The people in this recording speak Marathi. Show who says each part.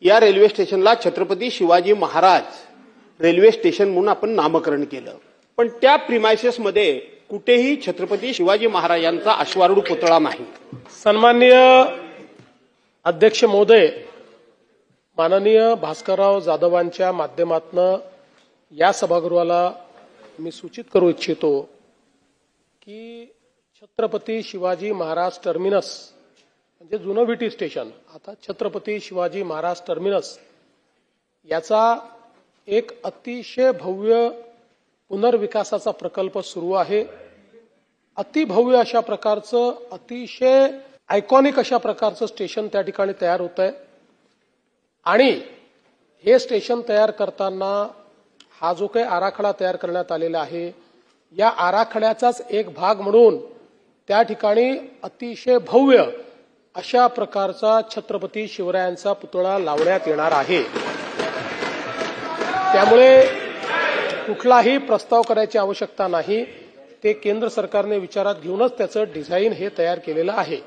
Speaker 1: या रेल्वे स्टेशनला छत्रपती शिवाजी महाराज रेल्वे स्टेशन म्हणून आपण नामकरण केलं, पण त्या प्रिमायसेसमध्ये कुठेही छत्रपती शिवाजी महाराजांचा अश्वारूढ पुतळा नाही।
Speaker 2: सन्माननीय अध्यक्ष महोदय, माननीय भास्करराव जाधवांच्या माध्यमातून या सभागृहाला मी सूचित करू इच्छितो की छत्रपती शिवाजी महाराज टर्मिनस म्हणजे जुनं विटी स्टेशन, आता छत्रपती शिवाजी महाराज टर्मिनस याचा एक अतिशय भव्य पुनर्विकासाचा प्रकल्प सुरू आहे। अतिभव्य अशा प्रकारचं, अतिशय आयकॉनिक अशा प्रकारचं स्टेशन त्या ठिकाणी तयार होत आहे आणि हे स्टेशन तयार करताना हा जो काही आराखडा तयार करण्यात आलेला आहे, या आराखड्याचाच एक भाग म्हणून त्या ठिकाणी अतिशय भव्य अशा प्रकारचा छत्रपती शिवरायांचा पुतळा लावण्यात येणार आहे। त्यामुळे कुठलाही प्रस्ताव करायची आवश्यकता नाही, ते केंद्र सरकारने विचारात घेऊनच त्याचं डिझाईन हे तयार केलेलं आहे।